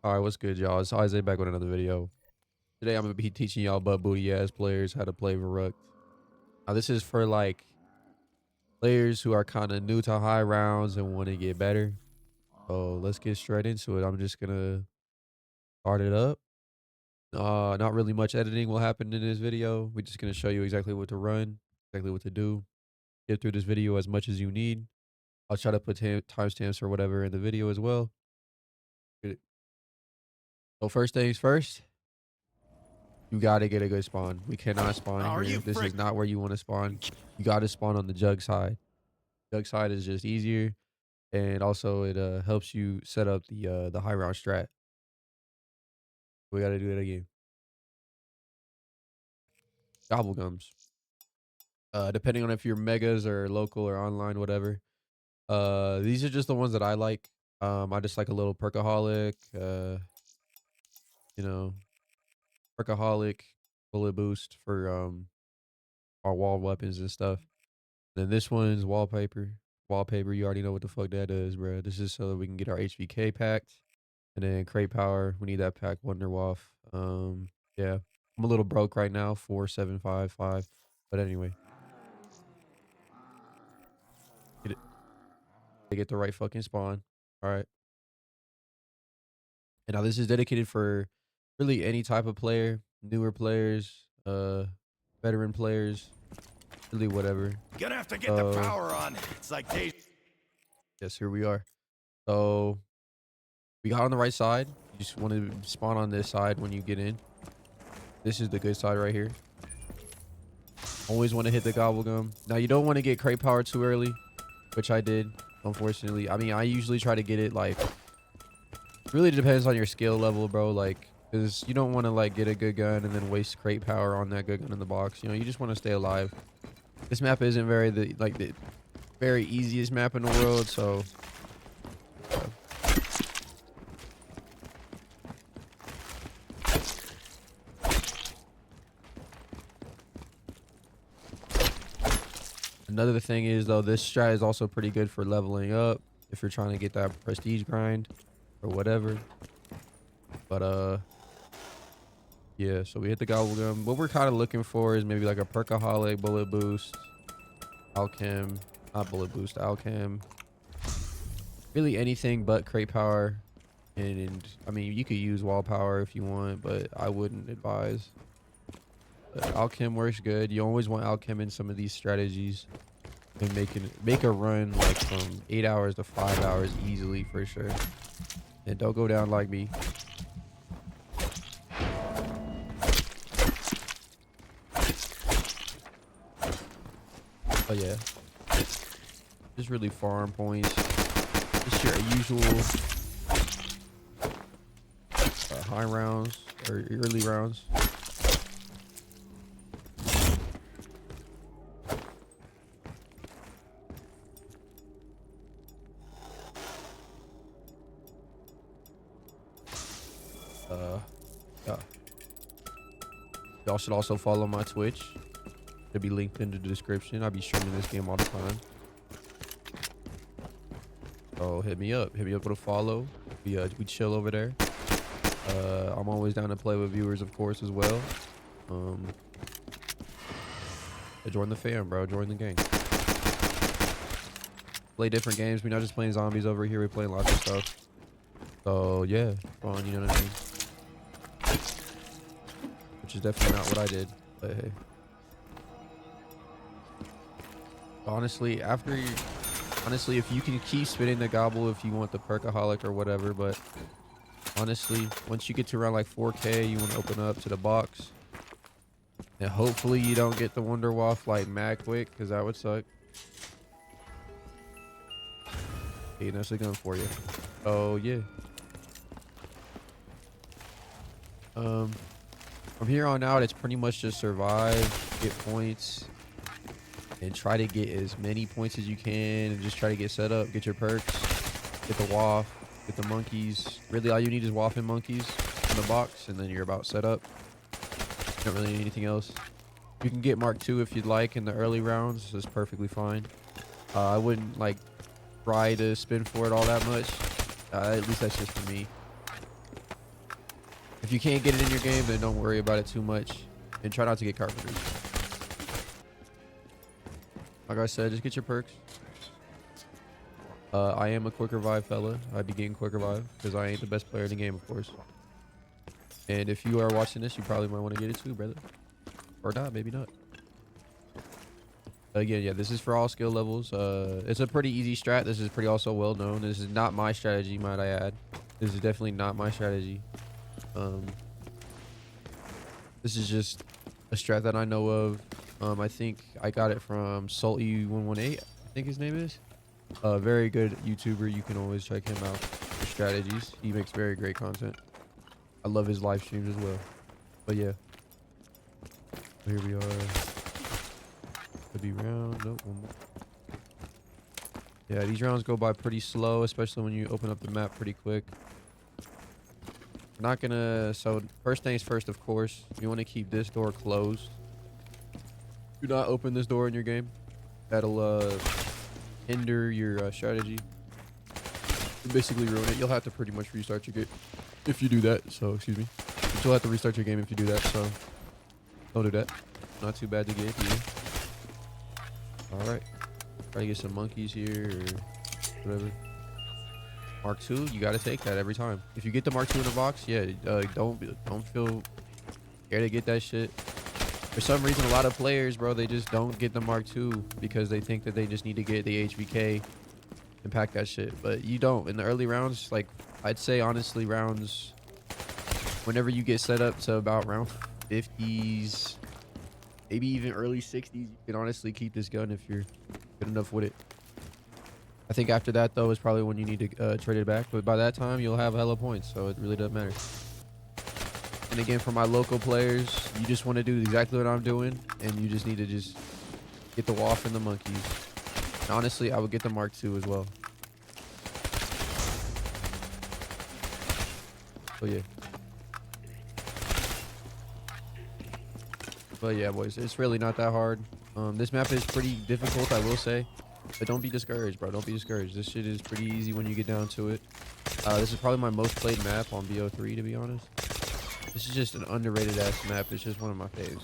All right, what's good, y'all? It's Isaiah back with another video. Today, I'm gonna be teaching y'all butt booty ass players how to play Verruckt. Now, this is for like players who are kind of new to high rounds and want to get better. So let's get straight into it. I'm just gonna start it up. Not really much editing will happen in this video. We're just gonna show you exactly what to run, exactly what to do. Get through this video as much as you need. I'll try to put timestamps or whatever in the video as well. So first things first. You gotta get a good spawn. We cannot spawn Are here. you This is frick? not where you want to spawn. You gotta spawn on the jug side. Jug side is just easier, and also it helps you set up the high round strat. We gotta do it again. Gobblegums. Depending on if you're megas or local or online, whatever. These are just the ones that I like. I just like a little perkaholic. You know, perkaholic, bullet boost for our wall weapons and stuff. Then this one's wallpaper. Wallpaper, you already know what the fuck that is, bro. This is so that we can get our HVK packed. And then crate power, we need that pack Wonder Waff. Yeah. I'm a little broke right now, 4755. But anyway, get it to get the right fucking spawn. All right. And now this is dedicated for really any type of player, newer players, veteran players, really whatever. Gonna have to get the So power on. It's like they. yes, here we are. So we got on the right side. You just want to spawn on this side when you get in. This is the good side right here. Always want to hit the gobblegum. Now you don't want to get crate power too early, which I did, unfortunately. I mean, I usually try to get it like, really depends on your skill level, bro. Like, because you don't want to like get a good gun and then waste crate power on that good gun in the box. You know, you just want to stay alive. This map isn't the very easiest map in the world, so. Another thing is though, this strat is also pretty good for leveling up if you're trying to get that prestige grind or whatever. But yeah, so we hit the gobblegum. What we're kind of looking for is maybe like a perkaholic, bullet boost, alchem, not bullet boost, alchem. Really anything but crate power. And I mean, you could use wall power if you want, but I wouldn't advise. Alchem works good. You always want alchem in some of these strategies. And make a run like from 8 hours to 5 hours easily for sure. And don't go down like me. Oh yeah. Just really farm points. Just your usual high rounds or early rounds. Yeah. Y'all should also follow my Twitch. It'll be linked in the description. I'll be streaming this game all the time. So hit me up. Hit me up with a follow. We chill over there. I'm always down to play with viewers, of course, as well. Join the fam, bro. Join the gang. Play different games. We're not just playing zombies over here. We're playing lots of stuff. So yeah, fun. You know what I mean? Which is definitely not what I did. But hey. Honestly, if you can keep spinning the gobble if you want the perkaholic or whatever, but honestly, once you get to around like 4K, you want to open up to the box. And hopefully you don't get the Wonder Waff like mad quick, because that would suck. Hey, that's a gun for you. Oh yeah. From here on out, it's pretty much just survive, get points, and try to get as many points as you can, and just try to get set up, get your perks, get the waff, get the monkeys. Really, all you need is waff and monkeys in the box, and then you're about set up. Don't really need anything else. You can get Mark II if you'd like in the early rounds. That's perfectly fine. I wouldn't like try to spin for it all that much. At least that's just for me. If you can't get it in your game, then don't worry about it too much. And try not to get carpenters. Like I said, just get your perks. I am a quick revive fella. I'd be getting quick revive because I ain't the best player in the game, of course. And if you are watching this, you probably might want to get it too, brother. Or not, maybe not. Again, yeah, this is for all skill levels. It's a pretty easy strat. This is pretty also well known. This is not my strategy, might I add. This is definitely not my strategy. This is just a strat that I know of. I think I got it from Salty118, I think his name is. A very good YouTuber. You can always check him out for strategies. He makes very great content. I love his live streams as well. But yeah. Here we are. Could be round. Nope, one more. Yeah, these rounds go by pretty slow, especially when you open up the map pretty quick. Not gonna... So, first things first, of course. You want to keep this door closed. Do not open this door in your game. That'll, hinder your strategy. You basically ruin it. You'll have to pretty much restart your game if you do that. So, excuse me. But you'll have to restart your game if you do that. So, don't do that. Not too bad to get either. Alright. Try to get some monkeys here or whatever. Mark II, you gotta take that every time. If you get the Mark II in the box, yeah, don't feel scared to get that shit. For some reason, a lot of players, bro, they just don't get the Mark II because they think that they just need to get the HVK and pack that shit. But you don't. In the early rounds, like, I'd say, honestly, rounds, whenever you get set up to about round 50s, maybe even early 60s, you can honestly keep this gun if you're good enough with it. I think after that, though, is probably when you need to trade it back. But by that time, you'll have hella points, so it really doesn't matter. And again, for my local players, you just want to do exactly what I'm doing, and you just need to just get the Waff and the monkeys. And honestly, I would get the Mark II as well. So yeah. But yeah, boys, it's really not that hard. This map is pretty difficult, I will say. But don't be discouraged, bro. Don't be discouraged. This shit is pretty easy when you get down to it. This is probably my most played map on BO3, to be honest. This is just an underrated ass map. It's just one of my faves.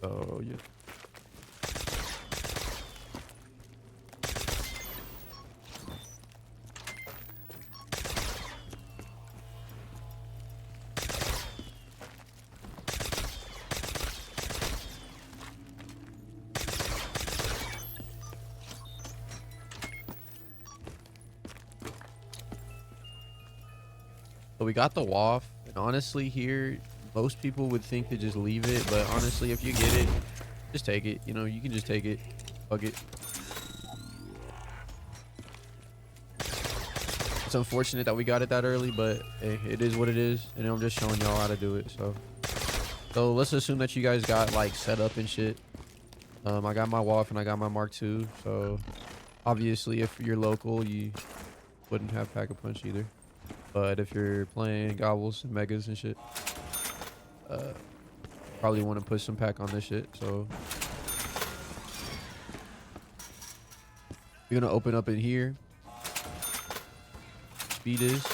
Oh, yeah. So we got the Waff, and honestly here, most people would think to just leave it, but honestly, if you get it, just take it. You know, you can just take it. Fuck it. It's unfortunate that we got it that early, but hey, it is what it is, and I'm just showing y'all how to do it. So let's assume that you guys got like set up and shit. I got my Waff and I got my Mark II, so obviously if you're local, you wouldn't have Pack-a-Punch either. But if you're playing gobbles and megas and shit, probably want to put some pack on this shit. So you're gonna open up in here. Speed is.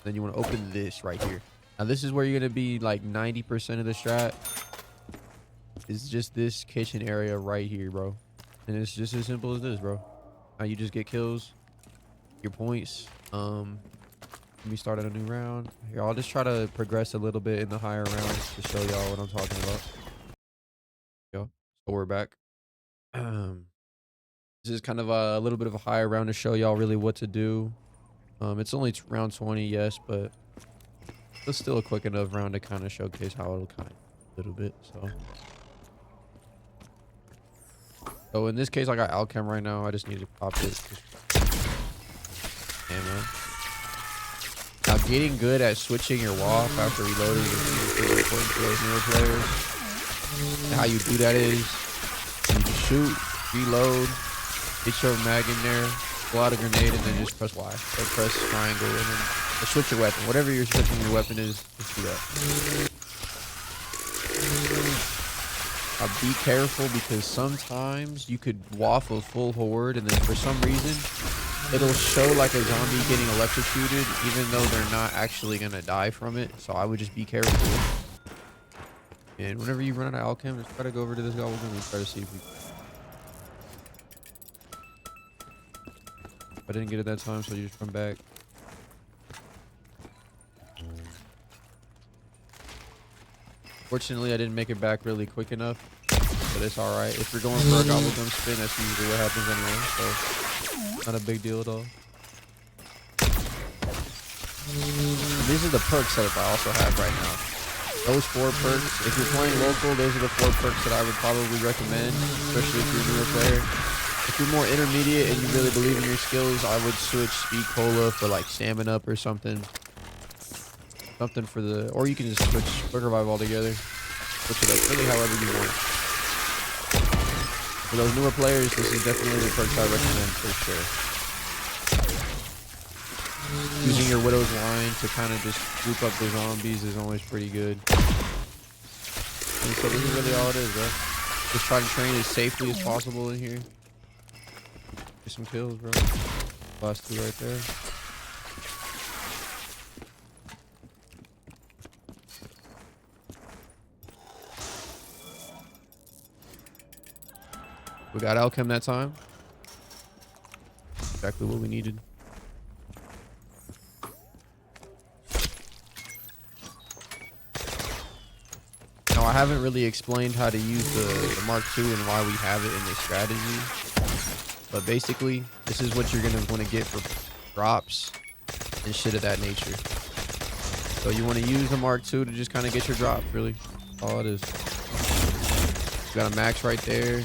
Then you want to open this right here. Now this is where you're gonna be like 90% of the strat. It's just this kitchen area right here, bro. And it's just as simple as this, bro. Now you just get kills, your points. Let me start at a new round. Here, I'll just try to progress a little bit in the higher rounds to show y'all what I'm talking about. Yo, so we're back. This is kind of a little bit of a higher round to show y'all really what to do. It's only round 20, yes, but it's still a quick enough round to kind of showcase how it'll kind of a little bit. So in this case, I got Alchem right now. I just need to pop it. Ammo. Now, getting good at switching your Waff after reloading is really important for those newer players. And how you do that is you just shoot, reload, get your mag in there, pull out a grenade, and then just press Y. Or press triangle, and then switch your weapon. Whatever you're switching your weapon is, just do that. be careful because sometimes you could waff a full horde and then for some reason it'll show like a zombie getting electrocuted even though they're not actually gonna die from it. So I would just be careful. And whenever you run out of alchem, just try to go over to this gobblegum and try to see if we. I didn't get it that time, so you just come back. Fortunately, I didn't make it back really quick enough, but it's all right. If you're going for a gobblegum spin, that's usually what happens anyway, so not a big deal at all. And these are the perk setup I also have right now. Those 4 perks, if you're playing local, those are the 4 perks that I would probably recommend, especially if you're a newer player. If you're more intermediate and you really believe in your skills, I would switch Speed Cola for like Stamina Up or something. Something for the, or you can just switch Quick Revive altogether. Switch it up really however you want. For those newer players, this is definitely the perks I recommend for sure. Using your Widow's Line to kind of just group up the zombies is always pretty good. And so this is really all it is, bro. Just try to train as safely as possible in here. Get some kills, bro. Last 2 right there. We got alchem that time. Exactly what we needed. Now, I haven't really explained how to use the Mark II and why we have it in this strategy. But basically, this is what you're going to want to get for drops and shit of that nature. So you want to use the Mark II to just kind of get your drops, really. All it is. You got a max right there.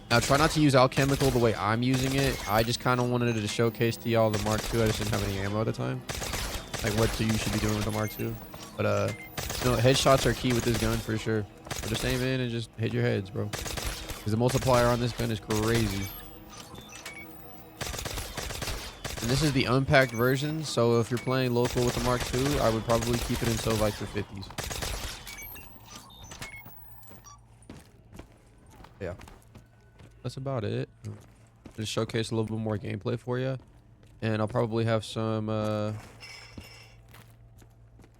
Now, try not to use alchemical the way I'm using it. I just kind of wanted to showcase to y'all the Mark II. I just didn't have any ammo at the time. Like what you should be doing with the Mark II. But, no, headshots are key with this gun for sure. So just aim in and just hit your heads, bro. Because the multiplier on this gun is crazy. And this is the unpacked version. So if you're playing local with the Mark II, I would probably keep it until like the 50s. Yeah. That's about it. Just showcase a little bit more gameplay for you. And I'll probably have some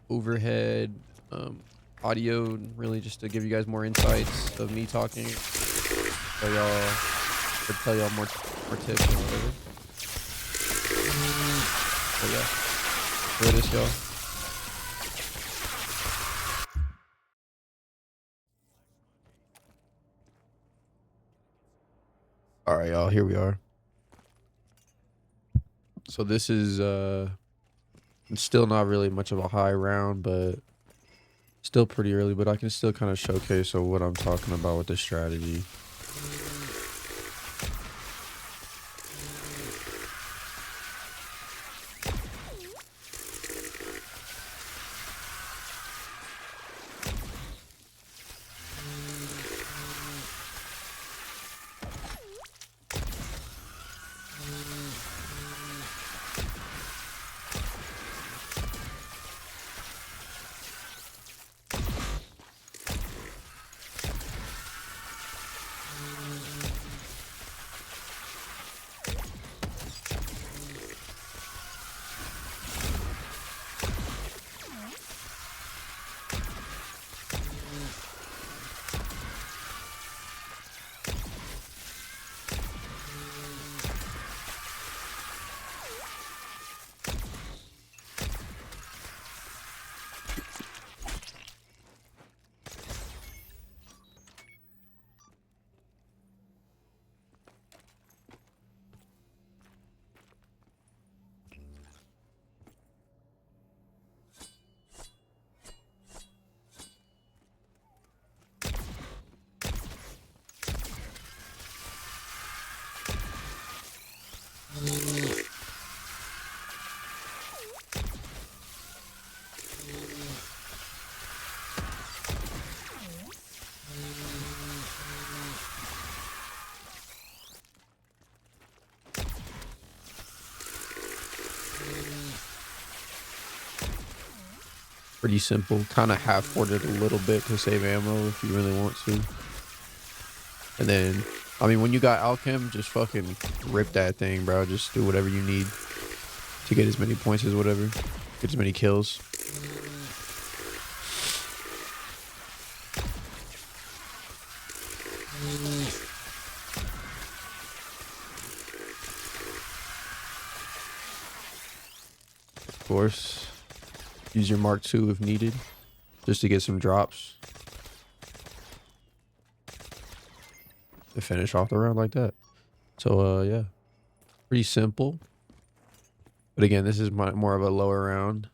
overhead audio, really just to give you guys more insights of me talking. So y'all, or tell y'all more tips and whatever. So yeah. Enjoy this, y'all. All right, y'all, here we are. So this is it's still not really much of a high round, but still pretty early, but I can still kind of showcase what I'm talking about with this strategy. Pretty simple. Kind of half-board it a little bit to save ammo if you really want to. And then, I mean, when you got Alchem, just fucking rip that thing, bro. Just do whatever you need to get as many points as whatever. Get as many kills. Of course, use your Mark II if needed, just to get some drops. To finish off the round like that. So, yeah. Pretty simple. But again, this is more of a lower round.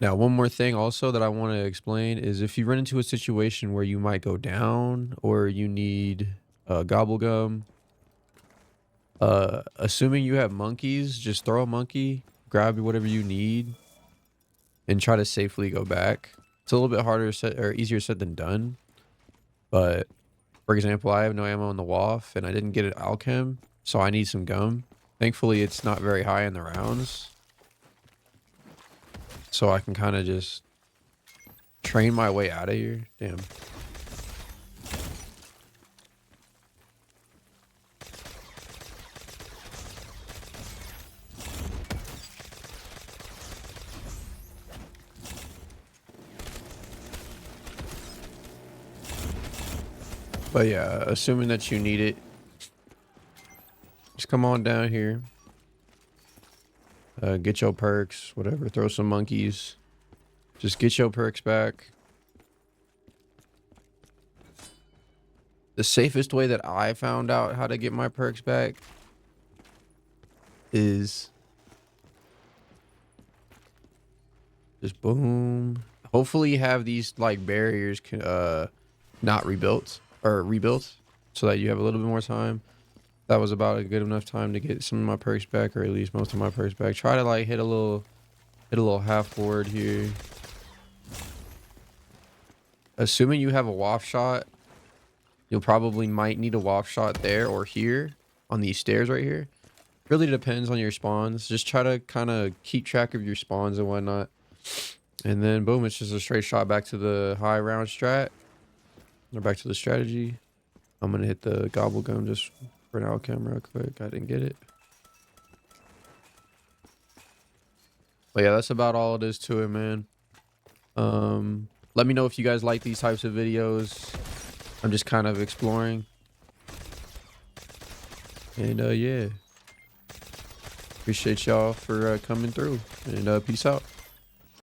Now, one more thing also that I want to explain is if you run into a situation where you might go down or you need gobble gum, assuming you have monkeys, just throw a monkey, grab whatever you need, and try to safely go back. It's a little bit harder said or easier said than done. But for example, I have no ammo in the WAF and I didn't get an Alchem, so I need some gum. Thankfully, it's not very high in the rounds. So I can kind of just train my way out of here. Damn. But yeah, assuming that you need it, just come on down here. Get your perks, whatever. Throw some monkeys. Just get your perks back. The safest way that I found out how to get my perks back is just boom. Hopefully you have these like barriers not rebuilt or rebuilt so that you have a little bit more time. That was about a good enough time to get some of my perks back, or at least most of my perks back. Try to like hit a little half forward here. Assuming you have a waft shot, you'll probably might need a waft shot there or here on these stairs right here. Really depends on your spawns. Just try to kind of keep track of your spawns and whatnot. And then boom, it's just a straight shot back to the high round strat. Or back to the strategy. I'm gonna hit the gobble gum just for an Alchem real quick. I didn't get it. But yeah, that's about all it is to it, man. Let me know if you guys like these types of videos. I'm just kind of exploring. And yeah. Appreciate y'all for coming through. And peace out.